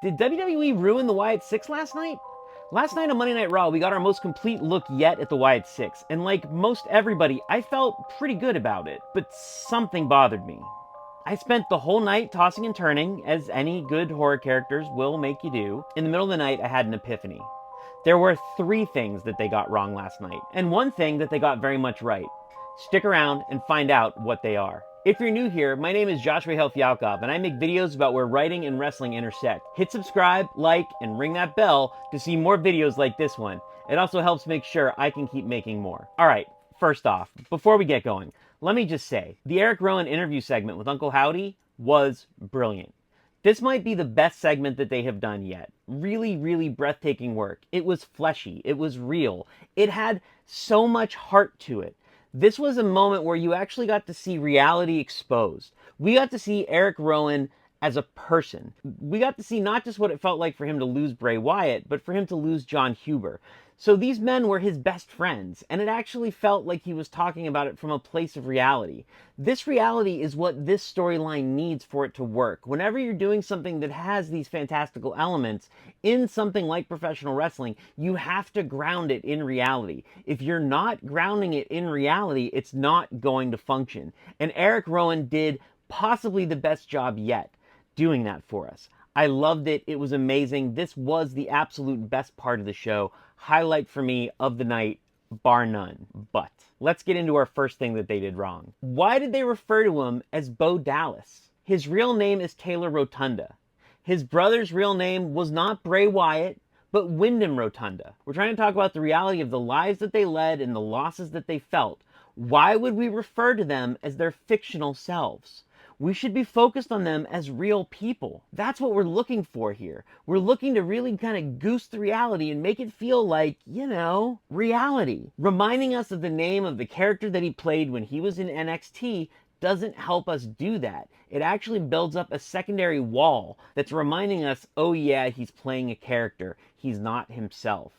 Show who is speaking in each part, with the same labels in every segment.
Speaker 1: Did WWE ruin the Wyatt Sicks last night? Last night on Monday Night Raw, we got our most complete look yet at the Wyatt Sicks, and like most everybody, I felt pretty good about it, but something bothered me. I spent the whole night tossing and turning, as any good horror characters will make you do. In the middle of the night, I had an epiphany. There were three things that they got wrong last night, and one thing that they got very much right. Stick around and find out what they are. If you're new here, my name is Joshua Hale Fialkov, and I make videos about where writing and wrestling intersect. Hit subscribe, like, and ring that bell to see more videos like this one. It also helps make sure I can keep making more. Alright, first off, before we get going, let me just say, the Eric Rowan interview segment with Uncle Howdy was brilliant. This might be the best segment that they have done yet. Really, really breathtaking work. It was fleshy. It was real. It had so much heart to it. This was a moment where you actually got to see reality exposed. We got to see Eric Rowan as a person. We got to see not just what it felt like for him to lose Bray Wyatt, but for him to lose John Huber. So these men were his best friends, and it actually felt like he was talking about it from a place of reality. This reality is what this storyline needs for it to work. Whenever you're doing something that has these fantastical elements in something like professional wrestling, you have to ground it in reality. If you're not grounding it in reality, it's not going to function. And Eric Rowan did possibly the best job yet doing that for us. I loved it. It was amazing. This was the absolute best part of the show. Highlight for me of the night, bar none. But let's get into our first thing that they did wrong. Why did they refer to him as Bo Dallas? His real name is Taylor Rotunda. His brother's real name was not Bray Wyatt, but Wyndham Rotunda. We're trying to talk about the reality of the lives that they led and the losses that they felt. Why would we refer to them as their fictional selves? We should be focused on them as real people. That's what we're looking for here. We're looking to really kind of goose the reality and make it feel like, reality. Reminding us of the name of the character that he played when he was in NXT doesn't help us do that. It actually builds up a secondary wall that's reminding us, oh yeah, he's playing a character. He's not himself.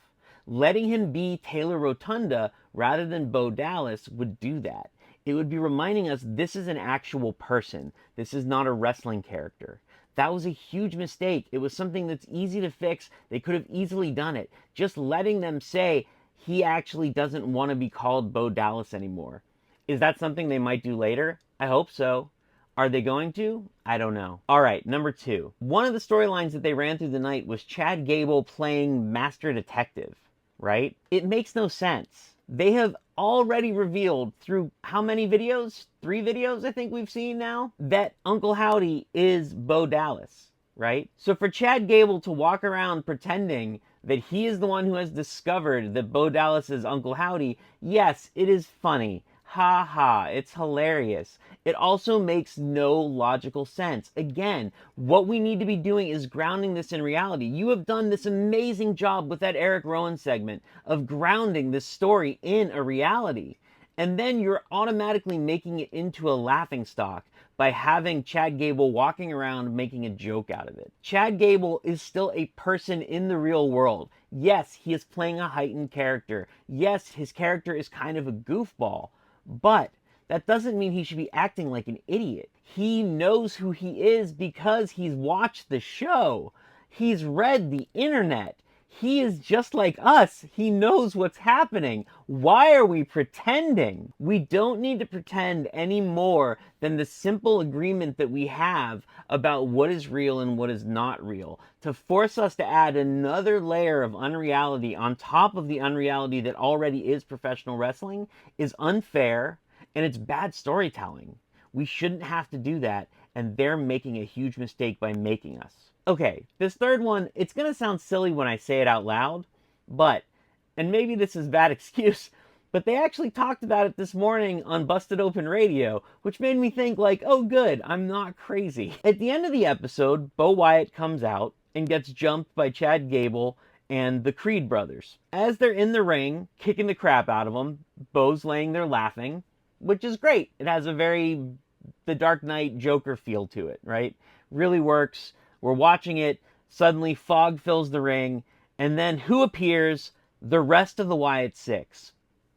Speaker 1: Letting him be Taylor Rotunda rather than Bo Dallas would do that. It would be reminding us this is an actual person. This is not a wrestling character. That was a huge mistake. It was something that's easy to fix. They could have easily done it. Just letting them say he actually doesn't want to be called Bo Dallas anymore. Is that something they might do later? I hope so. Are they going to? I don't know. All right, number two. One of the storylines that they ran through the night was Chad Gable playing Master Detective, right? It makes no sense. They have already revealed through how many videos? 3 videos I think we've seen now, that Uncle Howdy is Bo Dallas, right? So for Chad Gable to walk around pretending that he is the one who has discovered that Bo Dallas is Uncle Howdy, yes, it is funny. Ha ha, it's hilarious. It also makes no logical sense. Again, what we need to be doing is grounding this in reality. You have done this amazing job with that Eric Rowan segment of grounding this story in a reality. And then you're automatically making it into a laughingstock by having Chad Gable walking around making a joke out of it. Chad Gable is still a person in the real world. Yes, he is playing a heightened character. Yes, his character is kind of a goofball. But that doesn't mean he should be acting like an idiot. He knows who he is because he's watched the show. He's read the internet. He is just like us. He knows what's happening. Why are we pretending? We don't need to pretend any more than the simple agreement that we have about what is real and what is not real. To force us to add another layer of unreality on top of the unreality that already is professional wrestling is unfair, and it's bad storytelling. We shouldn't have to do that, and they're making a huge mistake by making us. Okay, this third one, it's going to sound silly when I say it out loud, but, and maybe this is a bad excuse, but they actually talked about it this morning on Busted Open Radio, which made me think like, oh good, I'm not crazy. At the end of the episode, Bo Wyatt comes out and gets jumped by Chad Gable and the Creed brothers. As they're in the ring, kicking the crap out of him, Bo's laying there laughing, which is great. It has a very The Dark Knight Joker feel to it, right? Really works. We're watching it. Suddenly, fog fills the ring. And then who appears? The rest of the Wyatt Sicks.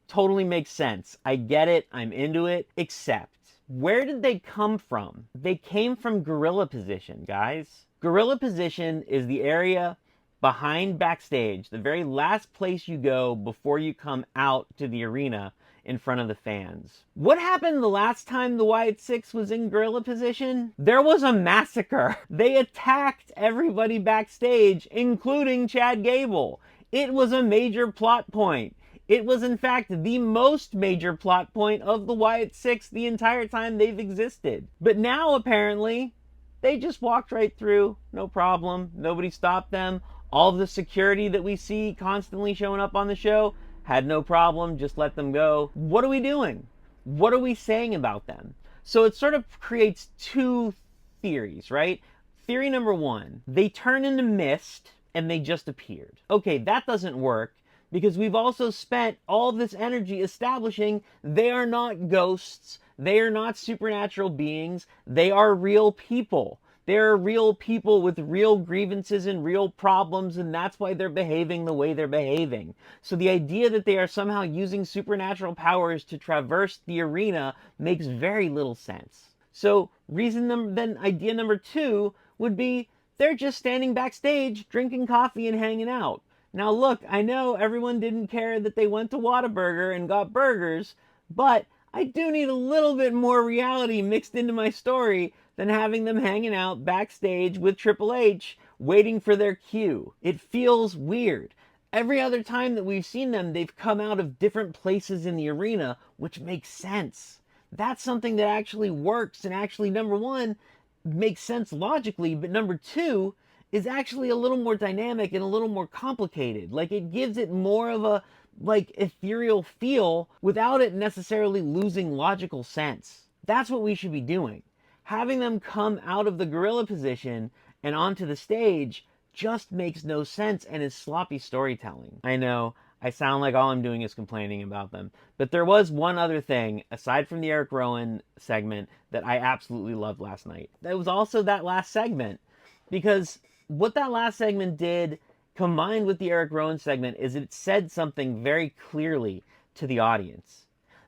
Speaker 1: Totally makes sense. I get it. I'm into it. Except, where did they come from? They came from gorilla position, guys. Gorilla position is the area behind backstage, the very last place you go before you come out to the arena in front of the fans. What happened the last time the Wyatt Sicks was in gorilla position? There was a massacre. They attacked everybody backstage, including Chad Gable. It was a major plot point. It was, in fact, the most major plot point of the Wyatt Sicks the entire time they've existed. But now, apparently, they just walked right through, no problem. Nobody stopped them. All of the security that we see constantly showing up on the show had no problem, just let them go. What are we doing? What are we saying about them? So it sort of creates two theories, right? Theory number one, they turn into mist and they just appeared. Okay, that doesn't work because we've also spent all this energy establishing they are not ghosts, they are not supernatural beings, they are real people. They're real people with real grievances and real problems, and that's why they're behaving the way they're behaving. So the idea that they are somehow using supernatural powers to traverse the arena makes very little sense. So idea number two would be they're just standing backstage, drinking coffee and hanging out. Now look, I know everyone didn't care that they went to Whataburger and got burgers, but I do need a little bit more reality mixed into my story than having them hanging out backstage with Triple H waiting for their cue. It feels weird. Every other time that we've seen them, they've come out of different places in the arena, which makes sense. That's something that actually works and actually, number one, makes sense logically, but number two, is actually a little more dynamic and a little more complicated. Like, it gives it more of a ethereal feel without it necessarily losing logical sense. That's what we should be doing. Having them come out of the gorilla position and onto the stage just makes no sense and is sloppy storytelling. I know, I sound like all I'm doing is complaining about them. But there was one other thing, aside from the Eric Rowan segment, that I absolutely loved last night. That was also that last segment. Because what that last segment did, combined with the Eric Rowan segment, is it said something very clearly to the audience.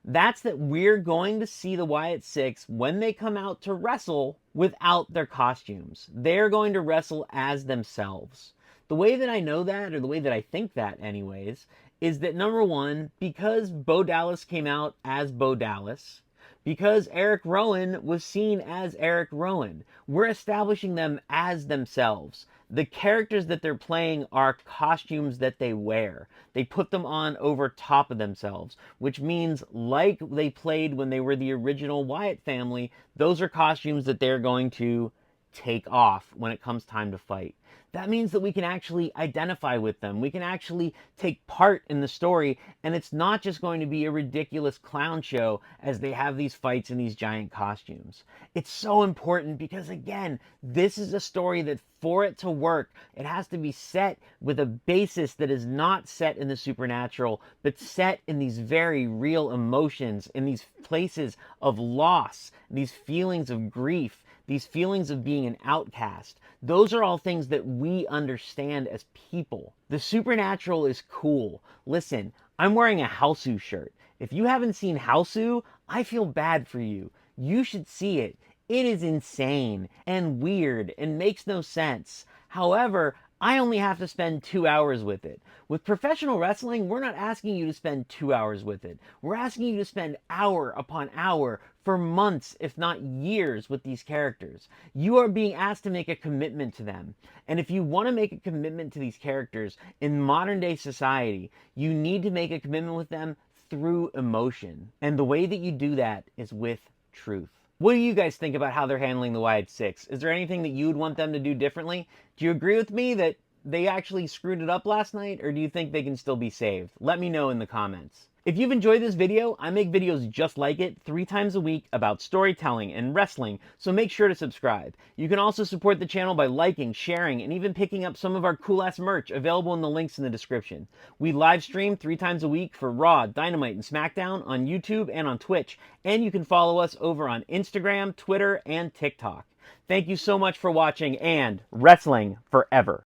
Speaker 1: That's that we're going to see the Wyatt Sicks when they come out to wrestle without their costumes. They're going to wrestle as themselves. The way that I know that, or the way that I think that anyways, is that number one, because Bo Dallas came out as Bo Dallas, because Eric Rowan was seen as Eric Rowan, we're establishing them as themselves. The characters that they're playing are costumes that they wear. They put them on over top of themselves, which means like they played when they were the original Wyatt family, those are costumes that they're going to take off when it comes time to fight. That means that we can actually identify with them. We can actually take part in the story, and it's not just going to be a ridiculous clown show as they have these fights in these giant costumes. It's so important because, again, this is a story that for it to work, it has to be set with a basis that is not set in the supernatural, but set in these very real emotions, in these places of loss, these feelings of grief, these feelings of being an outcast. Those are all things that we understand as people. The supernatural is cool. Listen, I'm wearing a Hausu shirt. If you haven't seen Hausu, I feel bad for you. You should see it. It is insane and weird and makes no sense. However, I only have to spend 2 hours with it. With professional wrestling, we're not asking you to spend 2 hours with it. We're asking you to spend hour upon hour for months, if not years, with these characters. You are being asked to make a commitment to them. And if you want to make a commitment to these characters in modern day society, you need to make a commitment with them through emotion. And the way that you do that is with truth. What do you guys think about how they're handling the Wyatt Sicks? Is there anything that you would want them to do differently? Do you agree with me that they actually screwed it up last night, or do you think they can still be saved? Let me know in the comments. If you've enjoyed this video, I make videos just like it 3 times a week about storytelling and wrestling, so make sure to subscribe. You can also support the channel by liking, sharing, and even picking up some of our cool-ass merch available in the links in the description. We live stream 3 times a week for Raw, Dynamite, and SmackDown on YouTube and on Twitch, and you can follow us over on Instagram, Twitter, and TikTok. Thank you so much for watching, and wrestling forever.